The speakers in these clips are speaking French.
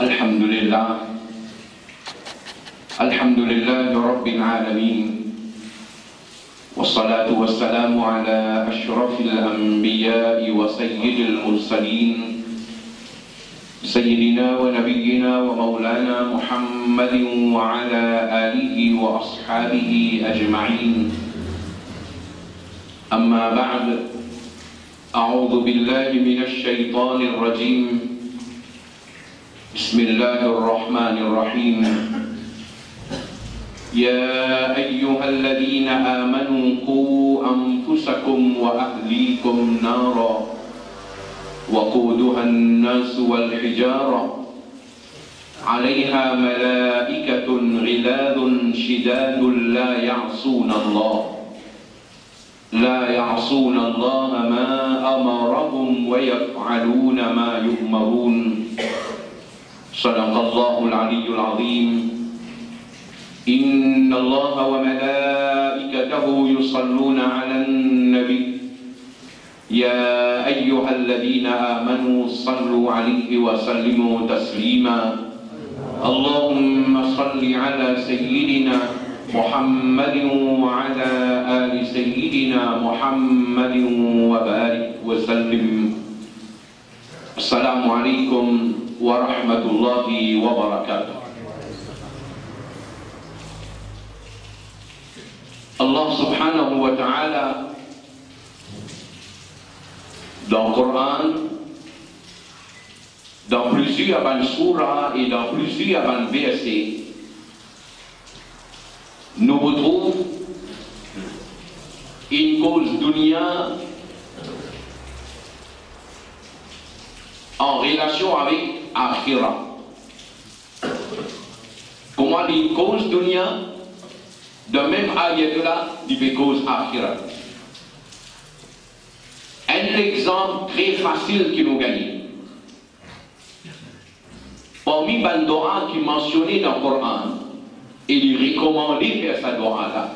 الحمد لله رب العالمين والصلاة والسلام على أشرف الأنبياء وسيد المرسلين سيدنا ونبينا ومولانا محمد وعلى آله وأصحابه أجمعين أما بعد أعوذ بالله من الشيطان الرجيم بسم الله الرحمن الرحيم يا أيها الذين آمنوا قوا أنفسكم وأهليكم نارا وقودها الناس والحجارة عليها ملائكة غلاظ شداد لا يعصون الله ما أمرهم ويفعلون ما يؤمرون صدق الله العلي العظيم إن الله وملائكته يصلون على النبي يا أيها الذين آمنوا صلوا عليه وسلموا تسليما اللهم صل على سيدنا محمد وعلى آل سيدنا محمد وبارك وسلم السلام عليكم ورحمة الله وبركاته. Allah subhanahu wa ta'ala dans le Coran, dans plusieurs surahs et dans plusieurs versets, nous retrouvons une cause dunya en relation avec Akhira. Comment une cause dunya? De même ayat-là, il fait cause Akhira. Un exemple très facile qui nous gagne. Parmi les doigts qui mentionnés dans le Coran, il est recommandé de faire sa doigt-là.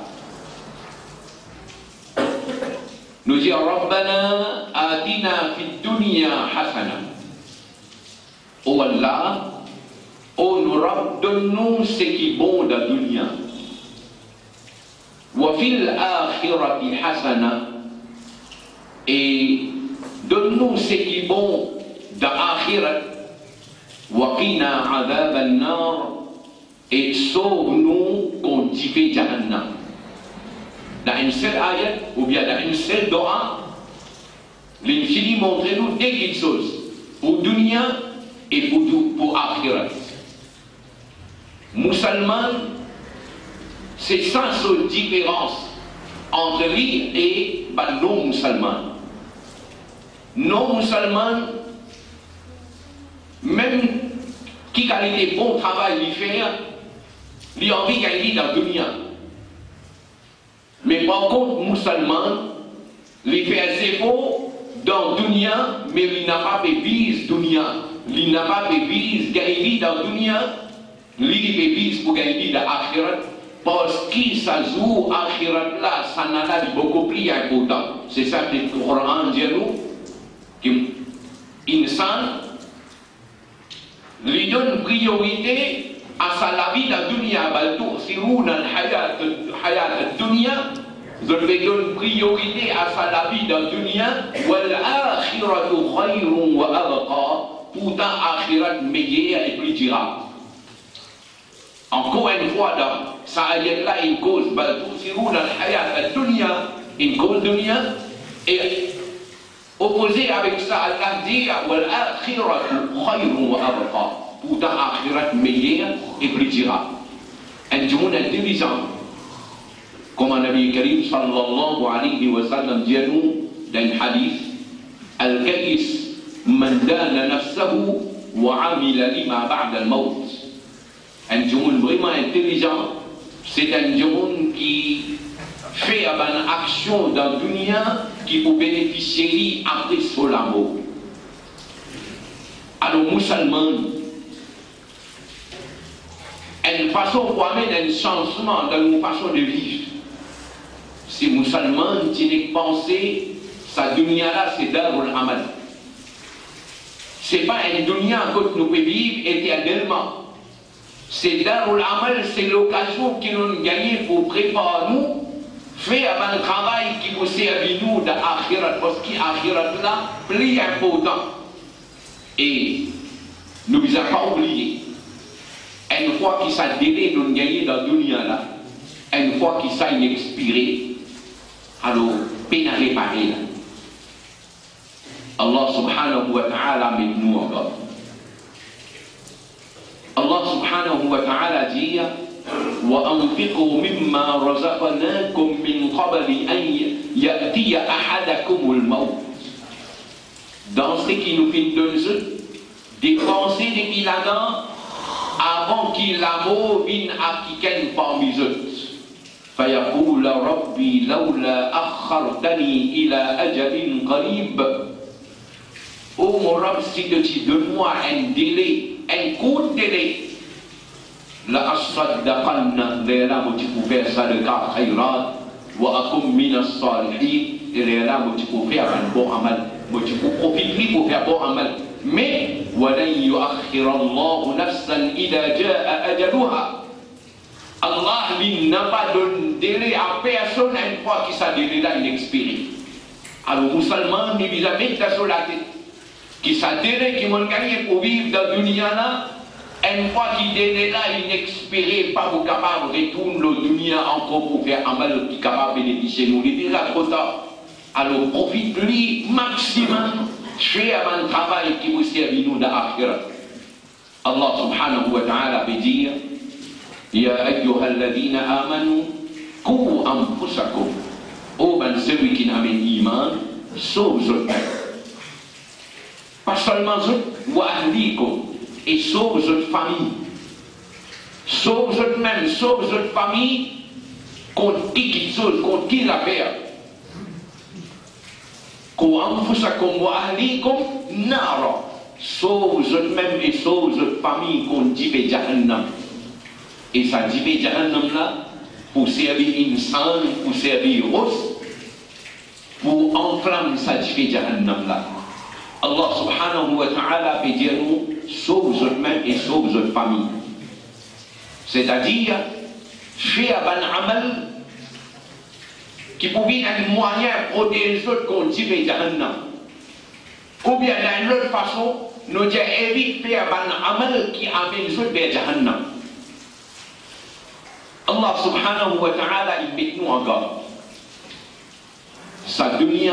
Nous disons Rabbana atina fid dunya hasana. Oh Allah, oh nous Rabb, donne-nous ce qui est bon dans la dunya. Wa fil akhirati hasana. Et donne-nous ce qui est bon dans l'akhirat. Wa qina adhab an-nar. Et sauve-nous contre Tifé Jahannam. Dans une seule ayat, ou bien dans une seule doa, l'infini montre-nous deux petites choses. Pour dunya et pour akhirat. Musulman, c'est sans seule différence entre lui et non-musulman. Non-musulman, même qui a des bons travail lui faire, lui a envie qu'il vit dans la dunya. Mais par contre, musulman, lui fait zéro dans la dunya, mais il n'a pas fait vise dunya. Il n'a pas fait vise qu'il dans la dunya, lui fait vise pour qu'il vit dans l'akhirat. Parce que ça joue l'akhirat là, ça n'a pas beaucoup plus important. C'est ça que le Coran dit nous, qu'insan lui donne priorité à sa vie dans la dunya. Bal tu'thiruna al-hayat ad-dunya. Vous lui donne priorité à sa vie dans la dunya. Wal akhiratu khayrun wa abqa. Pourtant, akhirat meilleur et plus durable. Encore une fois, dans sa ayat-là, une cause, bal tu'thiruna al-hayat ad-dunya, une cause dunya, et opposé avec ça, Allah dit wal akhiratu khayrun wa abqa. Pourtant, akhirat meilleur et plus durable. Un monde intelligent, comme un Nabi Karim sallallahu alayhi wa sallam dit à nous dans un hadith, al-kayis man dana nafsahu wa amila lima ba'da al-maut. Un monde vraiment intelligent, c'est un monde qui fait une action dans la dunya qui peut bénéficier après son amour. Alors, musulmans, une façon pour amener un changement dans une façon de vivre. Si musulman, tu n'es pensé, sa dunya là, c'est Darul Amal. c'est pas une dunya que nous pouvons vivre éternellement. C'est Darul Amal, c'est l'occasion que nous gagnons pour préparer nous, faire un travail qui vous servir nous de l'akhirat, parce que l'akhirat là, plus important. Et nous ne devons pas oublier, une fois qu'il s'est délai nous gagnons dans la dunya là, une fois qu'il s'est expiré, alors, peine à réparer là. Allah subhanahu wa ta'ala met nous encore. Allah subhanahu wa ta'ala dit وَأَنْفِقُوا مِمَّا رَزَقْنَاكُمْ مِنْ قَبْلِ أَنْ يَأْتِيَ أَحَدَكُمُ الْمَوْتِ. Dans ce qui nous fait donner, dépenser depuis l'année avant qu'il la mort vienne à quelqu'un parmi eux. فَيَقُولَ رَبِّي لَوْلَا أَخَّرْتَنِي إِلَى أَجَلٍ قَرِيبٍ. Oh mon Rab, si tu donnes-moi un délai, un court délai, la asaddaqanna, les là où tu peux faire sadaqa khayrat, wa akum min as-salihin, et les là où tu peux faire un bon amal, où tu peux profiter pour faire bon amal. Mais, وَلَنْ يُؤَخِّرَ اللَّهُ نَفْسًا إِذَا جَاءَ أَجَلُهَا. Allah n'a pas donné délai à personne une fois qu'il s'est délai là, il expiré. Alors, musulmans, nous visons mettre sur la tête. Qui s'est délai, qui m'ont gagné pour vivre dans le dunya là, une fois qu'il délai là, il n'expiré pas pour capable de retourner le dunya encore pour faire un mal qui est capable de bénéficier nous. Il est déjà trop tard. Alors, profite-lui maximum, fais un travail qui vous servit nous dans l'akhirat. Allah subhanahu wa ta'ala veut dire Ya ayyuhalladhina amanu Qu anfusakum. Oh ben celui qui n'a pas d'iman, sauve votre pas seulement vous, wa ahlikum, et sauve votre famille. Sauve votre même, sauve votre famille contre qui chose, contre qui la perd. Qu anfusakum wa ahlikum nara. Sauve votre même et sauve votre famille contre Jibé Jahannam. Et ça Jibé Jahannam là, pour servir insan, pour servir Rus, pour enflammer ça Jibé Jahannam là. Allah subhanahu wa ta'ala peut dire nous, sauve votre même et sauve votre famille. C'est-à-dire, faire un amal qui pouvait être un moyen pour protéger les autres contre Jibé Jahannam. Ou bien d'une autre façon, nous devons éviter de faire un amal qui amène les autres vers Jahannam. Allah subhanahu wa ta'ala, il met nous en garde. Sa dunya,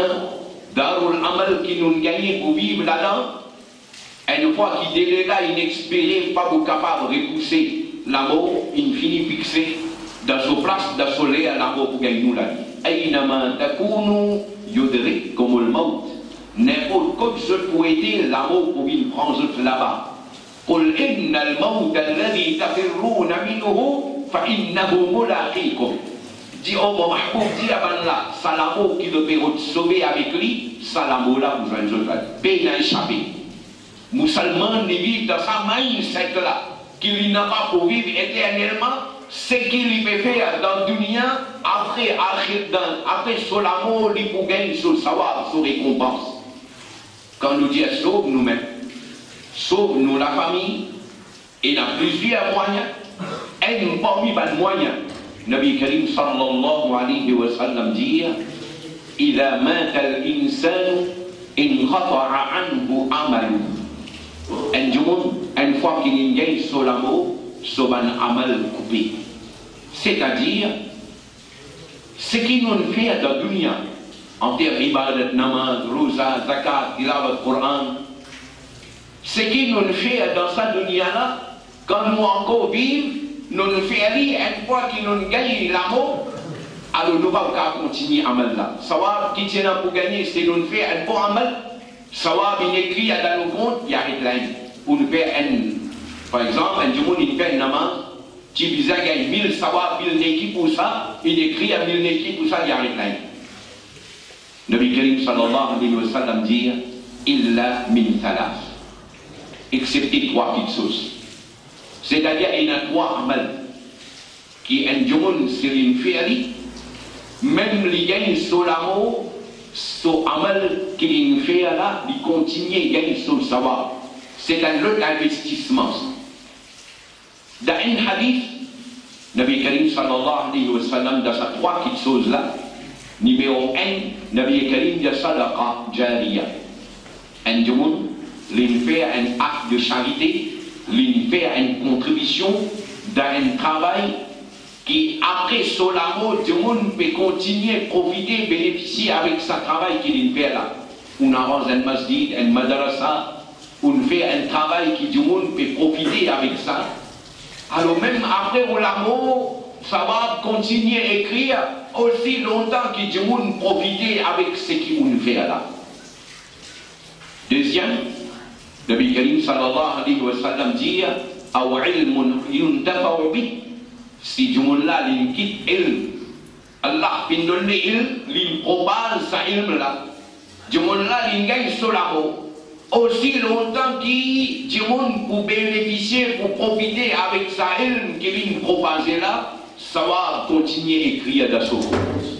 Darul Amal qui nous gagne pour vivre là-dedans, une fois qu'il est là, il n'expérait pas pour capable de repousser la mort, il finit fixé dans sa place, dans son lait à la mort pour gagner nous la vie. Aïnama takunu yudrikkumul maut. N'importe quoi que ce soit aider la mort pour qu'il prendre là-bas. قل إن الموت الذي تفرون منه فإنه ملاقيكم. Dit oh mon mahboub, dit à là, Salamo qui veut sauver avec lui, Salamo là vous allez jouer, peine à échapper. Musulman ne vit dans sa mindset là, qu'il n'a pas pour vivre éternellement, ce qu'il lui fait faire dans le dunya, après Salamo, il peut gagner son savoir, son récompense. Quand nous disons sauve nous-mêmes, sauve nous la famille, il y a plusieurs moyens, et nous parmi les moyens. Nabi Karim sallallahu alayhi wa sallam dit إذا مات الإنسان انقطع عنه عمله. Une fois qu'il y a sur la mort, c'est un amal coupé. C'est-à-dire, ce qui nous fait dans la dunya, en termes d'ibadat, namaz, roza, zakat, tilavat, Coran, ce qui nous fait dans cette dunya-là, quand nous encore vivons, nous nous faisons une fois qu'ils nous gagnent la mort, alors nous ne pouvons pas continuer à amal là. Savoir qui tient pour gagner, c'est nous faire un bon amal. Savoir bien écrit dans nos comptes, il y a une ligne. Pour nous faire par exemple, un jour, il fait un namaz, tu visais à gagner 1000 savoir, 1000 néki pour ça, il écrit à 1000 néki pour ça, il y a une ligne. Nabi Karim sallallahu alayhi wa sallam dit illa min thalaf. Excepté 3 petites choses. C'est-à-dire, il y a 3 amal qui un jour, c'est une féerie, même les gagne sur l'amour, sur amal qui est une féerie là, il continue à gagner sur le savoir. c'est un autre investissement. Dans un hadith, Nabi Karim sallallahu alayhi wa sallam, dans ces trois petites choses-là, numéro 1, Nabi Karim dit sadaqa jariya. Un monde, il fait un acte de charité, il fait une contribution dans un travail qui, après cela, le monde peut continuer à profiter, bénéficier avec ce travail qu'il fait là. On arrange un masjid, un madrasa, on fait un travail qui, le monde peut profiter avec ça. Alors même après l'amour, ça va continuer à écrire aussi longtemps que le monde profite avec ce qu'on fait là. Deuxième, le Nabi Karim sallallahu alayhi wa sallam dit Aw ilmun yuntafa'u bi. Si le monde là, il quitte ilm, Allah peut donner ilm, il propage sa ilm là. Le monde là, il gagne sur l'amour. Aussi longtemps que le monde pour bénéficier, pour profiter avec sa ilm qu'il propage là, ça va continuer à écrire dans ce cause.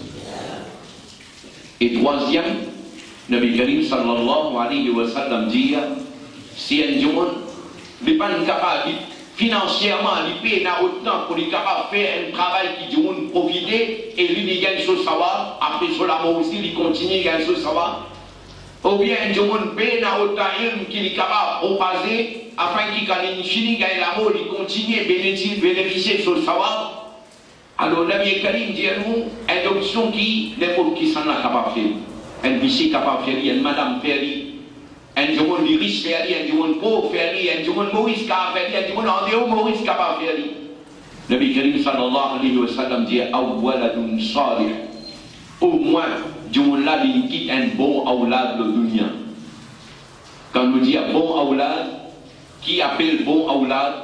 Et troisième, Nabi Karim sallallahu alayhi wa sallam dit si un monde n'est pas capable financièrement, il paye autant pour être capable de faire un travail qui du monde profiter et lui il gagne ce savoir, après cela aussi il continue à gagner ce savoir. Ou bien un monde paye autant qu'il est capable de propager afin qu'il gagne l'amour, il continue à bénéficier de ce savoir. Alors Nabi Karim dit à nous une option qui n'importe qui s'en a capable de faire. Un monsieur capable de faire, une madame faire, un monde riche faire, un monde pauvre faire, un monde Maurice capable de faire, un monde en dehors Maurice capable de faire. Nabi Karim sallallahu alayhi wa sallam dit Awwaladun salih. Au moins, du monde là, il quitte un bon awlad de dunya. Quand on dit bon awlad, qui appelle bon awlad,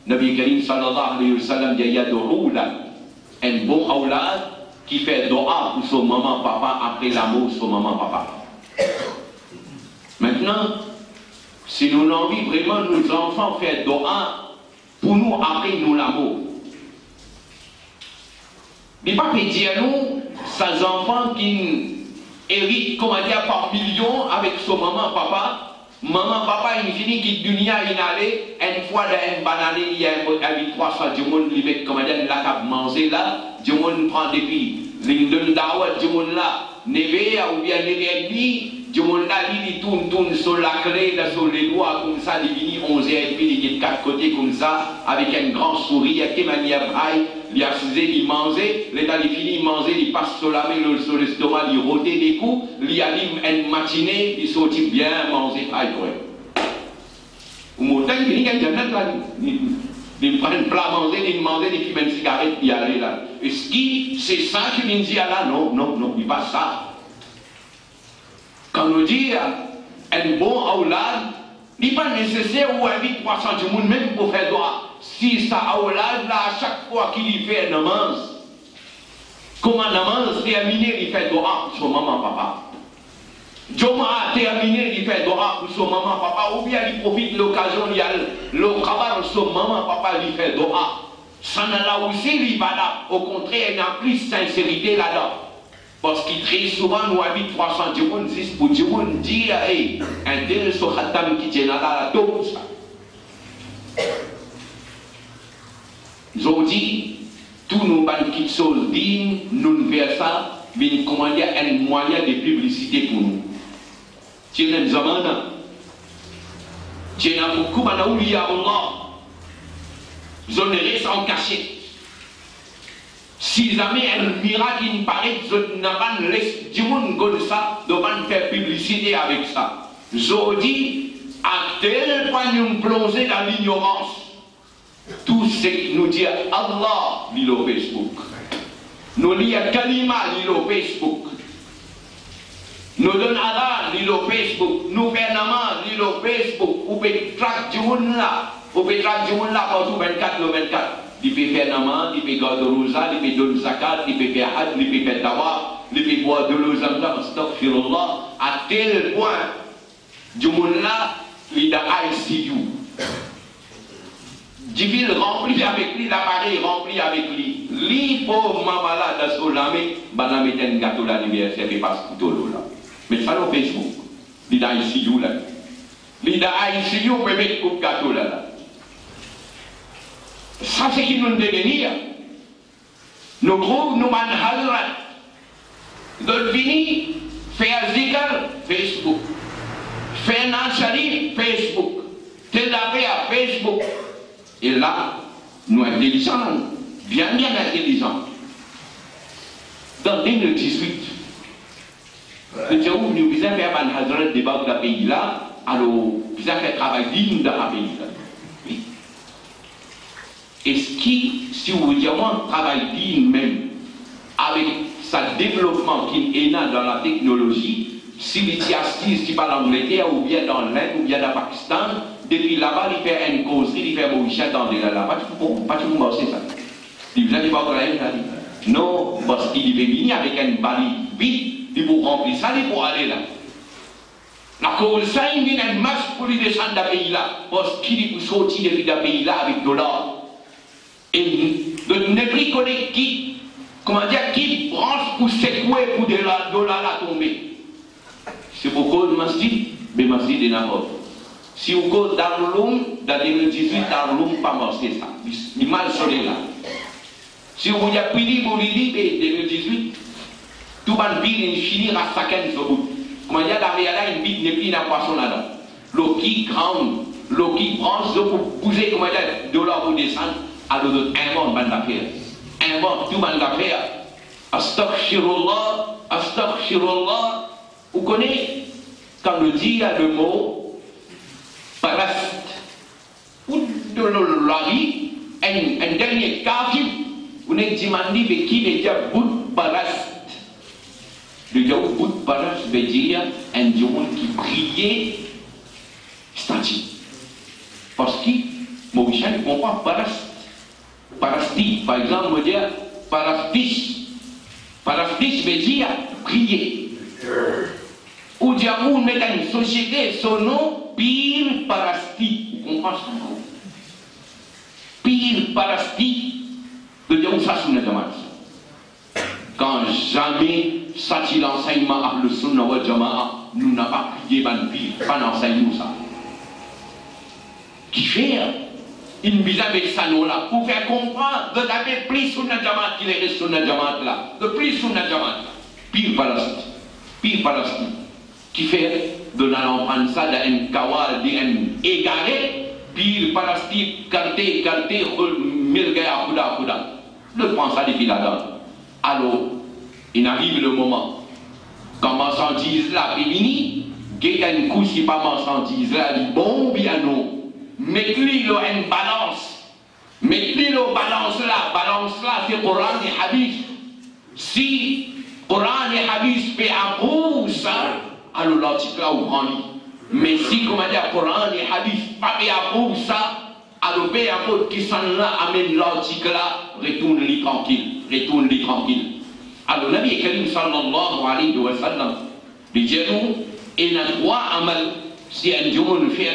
Nabi Karim sallallahu alayhi wa sallam dit Yadu'ula. Un bon awlad qui fait doa pour son maman papa après l'amour de son maman papa. Maintenant, si nous avons envie vraiment nos enfants faire doa pour nous après nous l'amour. Il ne peut pas dire nous, ces enfants qui héritent, comment dire, par millions avec son maman papa. Maman, papa, il finit qu'il dunia, il allait, une fois dans une banane, il y a 300 du monde, il met, comment dire, il a mangé là, du monde prend des filles, il donne d'awat, du monde là, neve, ou bien neve lui, du monde là, il tourne sur la clé, là, sur les doigts, comme ça, il finit 11 et puis il est de 4 côtés, comme ça, avec un grand sourire, qui manière braille, il a faisait, il mangeait, l'état il finit, il mangeait, il passe sur la main, sur l'estomac, il rotait des coups, il allume une matinée, il sortit bien manger, aïe, ouais. Ou mon temps, il finit, il prend un plat à manger, il mange, il fume une cigarette, il allait là. Est-ce que c'est ça qu'il dit là? Non, non, non, il pas ça. Quand on dit un bon aoulad, il n'est pas nécessaire ou invite 300 du monde même pour faire droit. Si ça aoulad là, à chaque fois qu'il fait un namaz, comme un namaz terminé, il fait droit pour son maman papa. Joma a terminé, il fait droit pour son maman papa, ou bien il profite de l'occasion, il y a le travail de son maman papa, il fait droit. Ça n'a là aussi, il va là. Au contraire, il y a plus de sincérité là-dedans. Parce qu'il très souvent nous habite 300 du monde, juste pour du monde dire, hey, un tel sur Khatam qui tient là, tout ça. Ils ont dit, tous nos banquiers sont dignes, nous faisons ça, mais comment dire, un moyen de publicité pour nous. Tu es un zamana. Tu es un beaucoup de Allah. Ils ont resté en cachet. Si jamais un miracle il paraît, je n'ai pas laissé du monde comme ça, de faire publicité avec ça. Je dis, à tel point nous plongeons dans l'ignorance. Tout ce qui nous dit Allah, lit au Facebook. Nous lit Kalima, lit au Facebook. Nous donne Allah, lit au Facebook. Nous gouvernement, lit au Facebook. Ou peut traquer du monde là. Ou peut traquer du monde là partout 24 le 24. Il peut faire namaz, il peut garder le rosa, il peut donner zakat, il peut faire hajj, il peut faire tawa, il peut boire de l'eau zamzam, astaghfirullah, à tel point, du monde là, il a ICU. Divil rempli avec lui, l'appareil rempli avec lui. Lui, pauvre maman là, dans son lamé, il met un gâteau l'anniversaire, il passe tout l'eau là. Mais ça, le Facebook, il a ICU là. Il a ICU, on peut mettre coupe gâteau là. Ça, c'est qui nous devenir. Nous groupes, nous manhalrat. D'autres vini, faire zikr, Facebook. Faire nansari, Facebook. Tel affaire, Facebook. Et là, nous intelligents, bien intelligents. Dans 2018, nous avons fait un hazard débat dans le pays là, alors nous avons fait un travail digne dans le pays là. Oui. Et ce qui, si vous voulez un travail digne même, avec ce développement qui est dans la technologie, si il y a si pas l'Angleterre, ou bien dans l'Inde, ou bien dans le Pakistan, depuis là-bas, il fait une causerie, il fait un Mauricien dans là-bas, pas de vous c'est ça. Il vous avez pas de la non, parce qu'il est venu avec une barrière vide, il faut remplir ça, il faut aller là. La cause, ça, il y a une masse pour lui descendre dans le pays là, parce qu'il faut sortir depuis le pays là avec de l'or. Et ne plus connaître qui, comment dire, qui branche pour secouer pour de l'or là tomber. C'est pourquoi le masjid, mais le masjid est n'importe. Si vous go Darloum, dans 2018, Darloum pas marché ça. Il mal sonné là. Si vous avez pris pour l'idée 2018, tout le monde il finit à chacun sur bout. Comment dire, la réalité, une bite n'est plus un poisson là-dedans. L'eau qui grande, l'eau qui branche, l'eau pour bouger, comment dire, de l'eau pour descendre, alors invente une affaire. Invente tout une affaire. Astaghfirullah, astaghfirullah. Vous connaissez, quand on dit le mot parast, ou de l'ori, un dernier kafir, vous n'avez demandé de qui veut dire bout parast. Le bout parast veut dire un diamant qui priait statue. Parce que Mauricien ne comprend pas parast. Parasti, par exemple, on veut dire parastis. Parastis veut dire prier. Ou dire, on met dans une société son nom, pire parasti. Vous comprenez ça? Pire parasti. De dire, où ça se met dans quand jamais, ça c'est l'enseignement à le sunna wa jama'a, nous n'avons pas prié ban pire, pas d'enseignement ça. Qui fait une mise avec ça nous là, pour faire comprendre de taper plus sunna jama'a qu'il est sunna jama'a là, de plus sunna jama'a là, pire parasti, qui fait de l'enfant ça d'un kawal, d'un égaré, pire parasti, quarté, milgaya, kouda, le prend ça depuis là-dedans. Alors, il arrive le moment, quand marchandise là est finie, il y a une couche qui n'est pas marchandise là, il dit bon ou bien non. Mettez-lui une balance. Mettez-lui la balance là, c'est Coran et Hadith. Si Coran et Hadith fait approuver ça, alors l'article là, vous prenez. Mais si, comment dire, Coran et Hadith pas fait approuver ça, alors peu importe qui s'en là amène l'article là, retourne-lui tranquille. Alors Nabi Karim sallallahu alayhi wa sallam, il dit nous, il y a trois amal, si un jour le fait,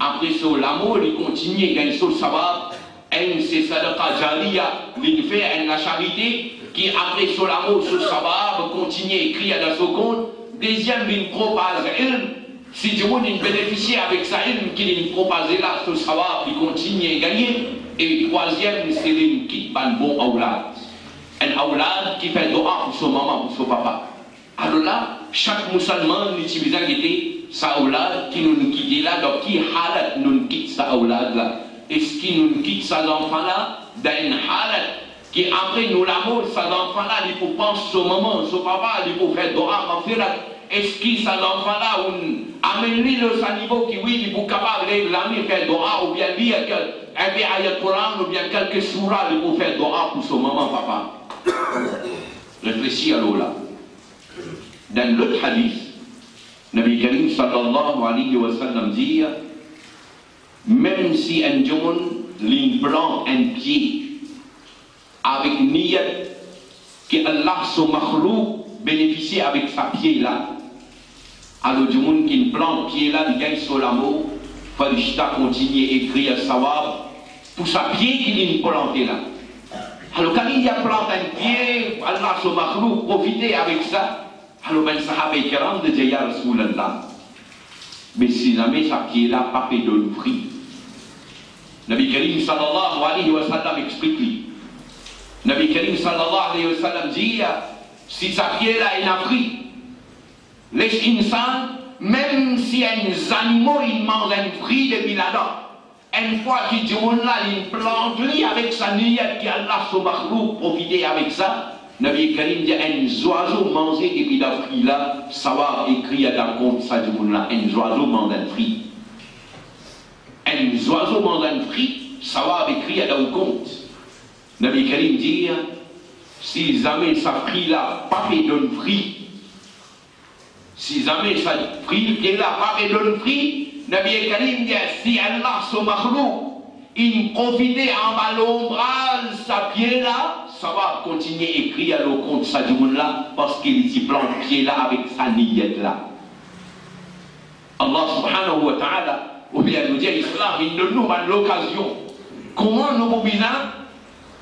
après ça, l'amour, il continue, il gagne sur le sabbat, un c'est sadaqa jariya, il fait la charité, qui après ça, l'amour sur le sabbat, continue à écrire dans son compte, deuxième, il propage ilm, si Dieu bénéficie avec sa ilm, qu'il propage là sur le sabbat, il continue à gagner, et troisième, c'est une qui bat bon aoulad. Un aoulad qui fait doa pour son maman, pour son papa. Alors là, chaque musulman utilise sa aoulad qui nous quitte là, donc qui halat nous quitte sa aoulad là. Est-ce qu'il nous quitte sa enfant là, dans une halat qui après nous l'amour, sa enfant là, il faut penser son maman, son papa, il faut faire doa, en fait là. Est-ce que sa enfant là, on amène-lui le sa niveau qui oui, il faut capable de l'amener faire doa ou bien lire un peu ayat Coran ou bien quelques surahs, il faut faire doa pour son maman, papa. Réfléchis à l'eau là. Dans l'autre hadith, Nabi Karim sallallahu alayhi wa sallam dit, même si un homme plante un pied avec niyat que Allah son makhlouk bénéficie avec sa pied là, alors le monde qui plante pied là, il gagne sur l'amour, Farishta continue à écrire sawab pour sa pied qu'il a planté là. Alors quand il y a planté un pied, Allah son makhlouk profiter avec ça. Alors ben sahaba kiram de ya Rasulallah. mais si jamais ça pied là, pas fait de fruit. Nabi Karim sallallahu alayhi wa sallam explique lui. Nabi Karim sallallahu alayhi wa sallam dit, si ça pied là est un fruit, les insans, même si un animal il mange un fruit depuis là-dedans, une fois qu'il dit on là, il plante lui avec sa niette qui Allah subhanahu profiter avec ça. Nabi Karim dit un oiseau manger depuis la fruit là, ça va écrire dans le compte ça du monde là, un oiseau mange un fruit. Un oiseau mange un fruit, ça va écrire dans le compte. Nabi Karim dit, si jamais ça fruit là, pas fait d'un fruit, si jamais ça fruit là, pas fait d'un fruit, Nabi Karim dit, si Allah subhanahu il profite en bas l'ombrage, sa pied là, ça va continuer à écrire le compte ça du monde là, parce qu'il y plante pied là avec sa niette là. Allah subhanahu wa ta'ala, ou bien nous dit l'islam, il nous donne l'occasion. Comment nous pouvons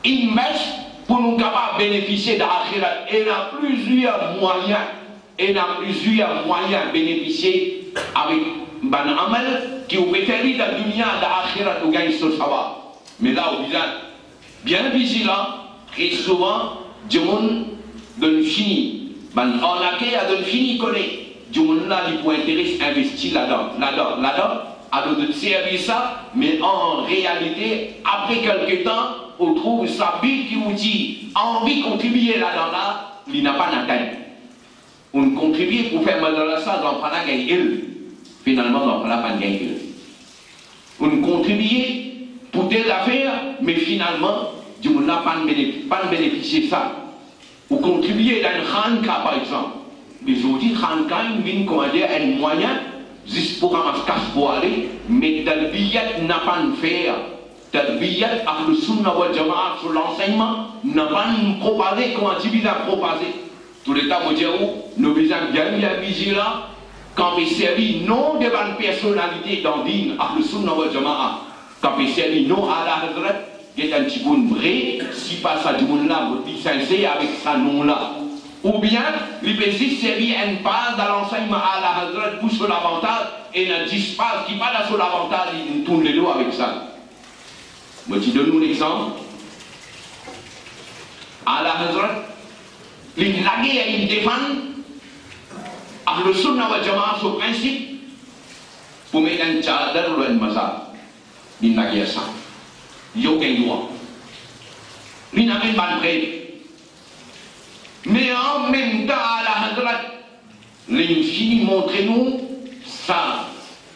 une mèche pour nous capables de bénéficier de l'akhirat. Et il y a plusieurs moyens. Et il y a plusieurs moyens de bénéficier avec un amal qui vous permet dans le dunya de l'akhirat ou gagner ce savoir. Mais là, au visage, bien vigilant, et souvent, du monde donne fini. En accueil, donne fini connaît. Du monde là, il peut intéresser investir là-dedans. Alors de servir ça, mais en réalité, après quelques temps, on trouve sa vie qui vous dit envie de contribuer là-dedans, là, il n'a pas d'atteinte. On contribue pour faire mal dans ça, on n'a pas gagné. Finalement, on n'a pas gagné. On contribue pour des affaires, mais finalement, on n'a pas de bénéficier de ça. On contribue dans une ranka, par exemple. Mais aujourd'hui, ranka, il vient commander un moyen juste pour ramasser casse pour aller, mais dans le billet n'a pas de faire. Dans le billet, avec le sunna wal jama'a sur l'enseignement, n'a pas de propager comme un tibis à propager. Tout le temps, vous dire, nous devons bien vigilants quand il servit non devant une personnalité dans l'île, avec le sunna wal jama'a, quand il servit non à la Hazrat, il y a un petit peu vrai, si pas ça du monde là, vous dites sincère avec sa nom là. Ou bien, il peut servir une part dans l'enseignement à la Hazrat pour son avantage et ne disent pas qui va dans son avantage, il tourne les dos avec ça. Moi, je donne un exemple. À la Hazrat, il lague et il défend avec le sunna wal jama'a ce principe pour mettre un tchadar ou un mazal. Il lague ça. Il n'y a aucun droit. Il n'a même pas de preuve. Mais en même temps, à la Hazrat, l'infini montre-nous ça.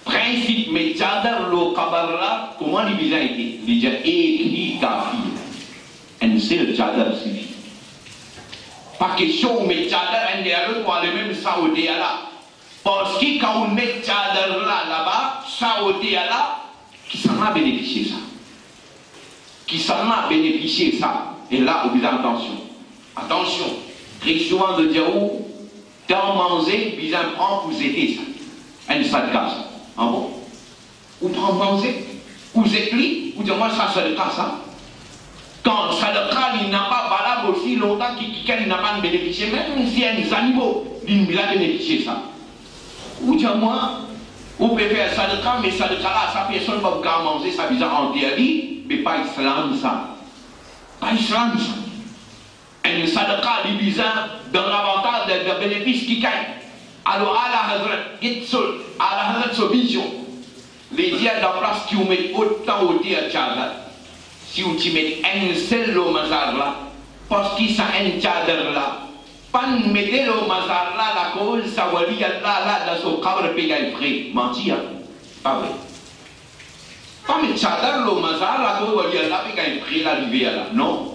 Principe, mais tchadar le kabarla, comment il a été? Il a écrit kafir. Un seul tchadar suffit. Pas question, mais tchadar, un des autres, pour aller même saoudé là. Parce que quand on met tchadar là-bas, saoudé là, qui s'en a bénéficié ça? Qui s'en a bénéficié ça? Et là, vous avez attention. Attention. Très souvent de dire où, quand manger, vous en prend pour aider ça. Un sadka ça. Ah bon? Ou prendre manger, ou zécli, ou dire moi ça c'est le cas ça. Quand ça le cas, il n'a pas valable aussi longtemps qu'il n'a pas bénéficié, même si un animal, il n'a pas bénéficié ça. Ou dire moi, vous pouvez faire ça le cas, mais ça le cas là, sa personne va vous manger, ça vise à interdit, mais pas islam ça. Pas islam ça. Un sadaqa li bizarre dans l'avantage de bénéfice qui gagne. Alors à la Hazrat, sa vision, les dieux dans la place qui vous mettent autant au dieu tchadar, si vous y mettez un seul au mazar là, parce qu'il s'est un tchadar là, pas mettez le mazar là, la cause, ça va dire là, dans son cadre pégal frais. Mentir, pas vrai. Pas mettre tchadar le mazar, la cause va dire là, pégal frais, la rivière là, non.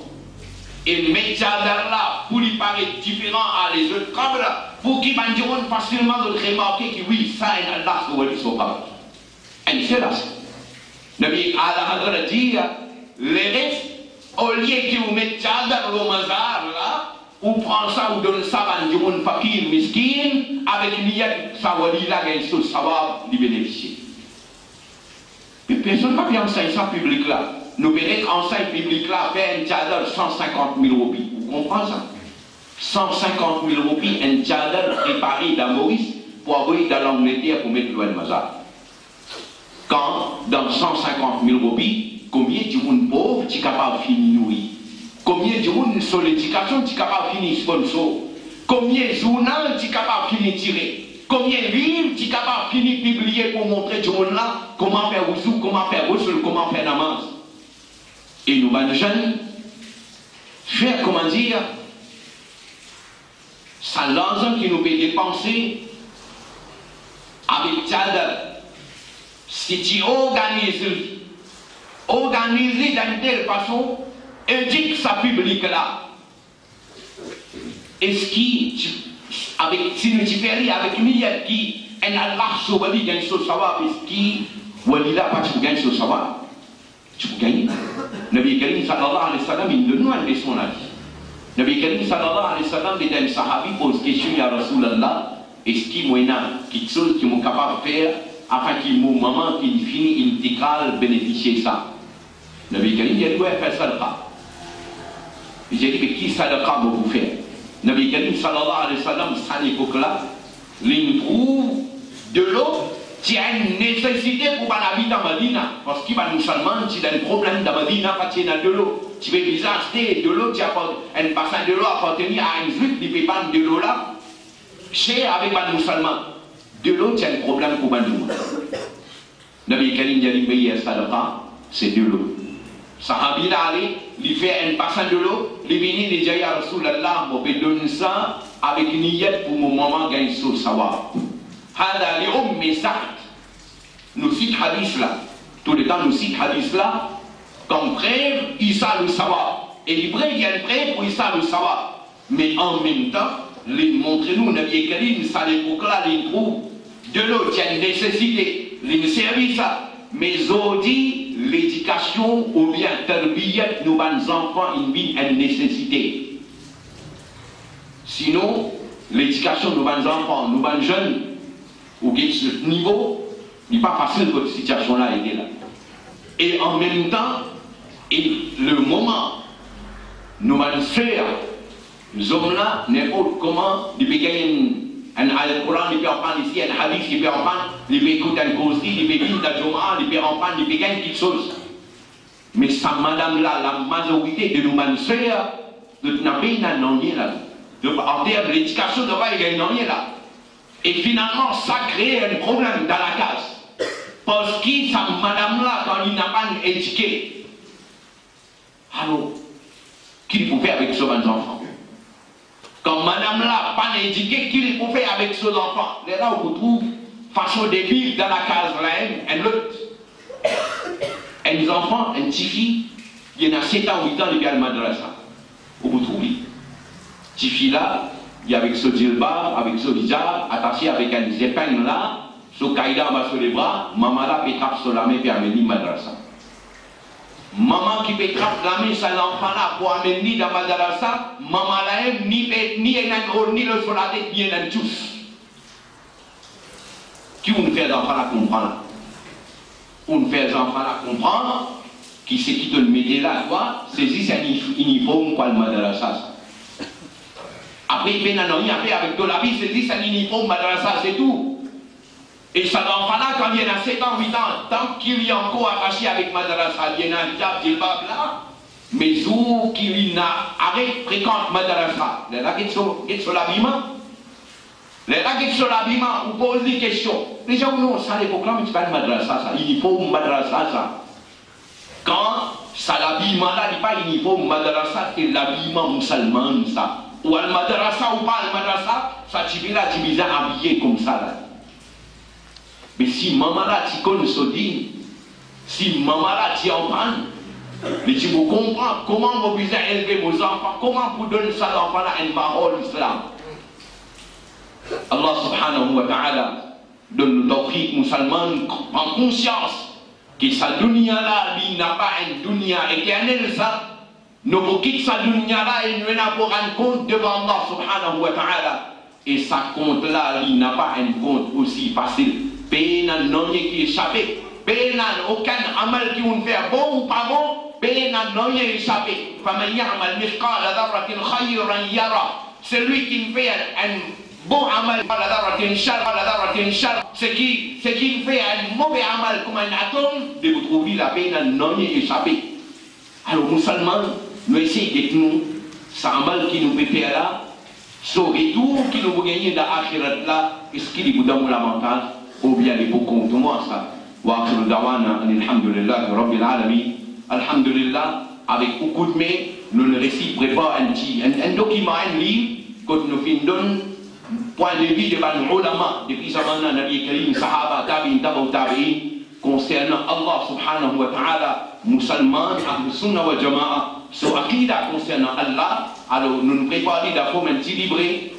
Et mettre tchadar là, pour lui paraître différent à les autres câbles, pour qu'ils mangeront facilement de remarquer que oui, ça est là, c'est où ils sont pas. Et c'est là. Nabi Allah dit, les restes, au lieu que vous mettez tchadar au mazar là, ou prend ça ou donne ça à un fakir miskin, avec l'iyad, ça va dire là, il faut savoir lui bénéficier. Mais personne n'a pas enseigné ça public là. Nous verrons qu'enseigne public là fait un tchadar 150 000 roupies. Vous comprenez ça? 150 000 roupies, un tchadar préparé d'Amoris pour envoyer dans l'Angleterre pour mettre loin de Mazar. Quand, dans 150 000 roupies, combien de monde pauvre tu es capable de finir nourrir? Combien de monde sur l'éducation tu es capable de finir sponsor? Combien de journaux tu es capable de finir tirer? Combien de livres tu es capable de finir publier pour montrer tout le monde là comment faire ressources, comment faire ressources, comment faire namaz? Et nous, les jeunes, faire, comment dire, ça l'argent qui nous peut dépenser avec Tchad. Si tu organises d'une telle façon, indique sa public là. Est-ce avec si nous différons avec Miyat qui est un large wali gagne sur savoir, est-ce qui wali là pas tu gagnes sur savoir, tu peux gagner. Nabi Karim sallallahu alayhi wa sallam il donne une leçon là. Nabi Karim sallallahu alayhi wa sallam est un sahabi pose question ya Rasulallah, est-ce qui moyena quelque chose qui m'ont capable de faire afin qu'il mon maman qui finit intégral bénéficier de ça. Nabi Karim dit ouais faire sadaqa. J'ai dit mais qui sadaqa vous faire? Nabi Karim sallallahu alayhi wa sallam à l'époque là, il trouve de l'eau qui a une nécessité pour la vie dans Madina. Parce qu'il va nous seulement, tu as un problème dans Madina, quand tu as de l'eau. Tu veux bizarre acheter de l'eau, tu as un bassin de l'eau appartenir à une juif, il ne peut pas de l'eau là. Cher avec les musulmans. De l'eau, tu as un problème pour les musulmans. Nabi Karim dit payer un sadaqa, c'est de l'eau. Sahabi là, il fait un bassin de l'eau, il vient, il dit à Rasulallah, on peut donner ça avec une niette pour mon maman gagner sur savoir. هذا لأم سعد. Nous citons hadith là. Tout le temps nous citons hadith là. Comme preuve, Issa le savoir. Et il y a une preuve pour Issa le savoir. Mais en même temps, montrez-nous, Nabi Karim, ça l'époque là, il trouve de l'eau, il y a une nécessité, il service ça. Mais aujourd'hui, l'éducation ou bien tarbiyat, nous, les enfants, il y a une nécessité. Sinon, l'éducation de nos enfants, nos jeunes, au ce niveau, il n'est pas facile que cette situation-là est là. Et en même temps, et le moment, nos frères, les hommes-là, n'importe comment, ils peuvent gagner un Al-Quran, ils peuvent en prendre ici, un hadith, ils peuvent en prendre, ils peuvent écouter un causerie, ils peuvent vivre dans le Jum'a, ils peuvent en prendre, ils peuvent gagner quelque chose. Mais ça, madame-là, la majorité de nos frères, de n'a pas rien là. En termes de l'éducation, de pas gagner rien là. Et finalement, ça crée un problème dans la case. Parce que ça, madame-là, quand il n'a pas éduqué, alors, qu'il faut faire avec ses enfants? Quand madame-là n'a pas éduqué, qu'il faut faire avec ses enfants? Là, on retrouve façon débile dans la case, là, un autre. Un enfant, un petit fille, il y en a 7 ans, 8 ans, il y a le madrasa. On retrouve lui. Petit fille là, il y a avec ce djilbab, avec ce hijab, attaché avec un épingle là, ce caïda en bas sur les bras, maman là peut trapper sur la main et amener madrasa. Maman qui peut trapper la main sur l'enfant là pour amener dans madrasa, maman là ni le sur la tête, ni un tous. Qui vous fait l'enfant là comprendre? On fait l'enfant là comprendre, qui c'est qui te le met là, quoi, c'est juste un uniforme quoi le madrasa. Après, il vient avec de la vie, c'est dit, c'est un uniforme, madrasa, c'est tout. Et ça l'enfant là, quand il y a 7 ans, 8 ans, tant qu'il y a encore attaché avec madrasa, il y a un hijab, djilbab là, mais où qu'il n'a arrêté, fréquente madrasa, il y a sur l'habillement. Il y a sur l'habillement, on pose des questions. Les gens, non, ça, l'époque là, mais c'est pas le madrasa, ça, uniforme, madrasa, ça. Quand ça, l'habillement là, il n'est pas uniforme, madrasa, c'est l'habillement musulman, ça. Ou al madrasa ou pas al madrasa, ça tu viens là, tu viens habillé comme ça là. Mais si maman là, tu connais ce dit, si maman là, tu en prends, mais tu vous comprends comment vous pouvez élever vos enfants, comment vous donnez ça à l'enfant là une parole islam. Allah subhanahu wa ta'ala donne le tawfiq musulman en conscience que sa dunya là, il n'a pas une dunya éternelle ça. Nous quittons sa dunya là et nous n'avons pour un compte devant Allah subhanahu wa ta'ala. Et sa compte là, il n'a pas un compte aussi facile. Pénan non qui échappé. Pénan aucun amal qui on fait bon ou pas bon. Pénan non y échappé. Faman ya'mal mithqala dharratin khayran yara. Celui qui fait bon amal, ce qui fait un mauvais amal comme un atome, de vous trouver la peine à non y échapper. Alors, musulmans, nous essayons d'être nous, ça amal qui nous fait là, ce retour qui nous va gagner dans l'akhirat là, est-ce qu'il est dans la mentale, ou bien les beaux comptes, moi ça. Wa akhiru dawana, alhamdulillah, rabbil alamin, alhamdulillah, avec beaucoup de mains, nous le récit prépare un document, un livre, que nous finissons, point de vue de Banu Ulama, depuis Zamana, Nabi Karim, Sahaba, Tabi'in, Tabi'in, concernant Allah subhanahu wa ta'ala, musulmans, Ahl Sunnah wa Jama'a, sur Akida concernant Allah, alors nous nous préparons d'affaires un petit livre,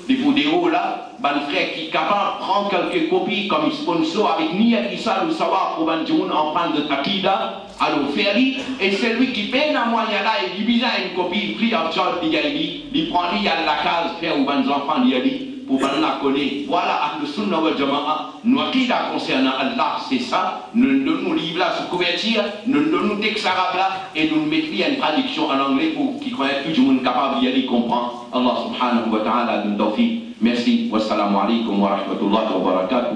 des vidéos là, ban frère qui est capable de prendre quelques copies comme sponsor avec Niyat Issa le savoir pour ban Djoun en prendre de Akida, alors faire et celui qui paie la moyen là, il dit une copie, free of charge, il prend lui à la case, faire ou ban enfants, il dit. Pour la connaître. Voilà, Ahl Sunnah wal Jama'a, nous Akida concernant Allah, c'est ça. Nous donnons livre là, sous couverture, nous donnons texte arabe là, et nous mettons une traduction en anglais pour qu'il connaisse tout le monde capable d'y aller comprendre. Allah subhanahu wa ta'ala, nous tawfiq. Merci. Wassalamu alaikum wa rahmatullahi wa barakatuh.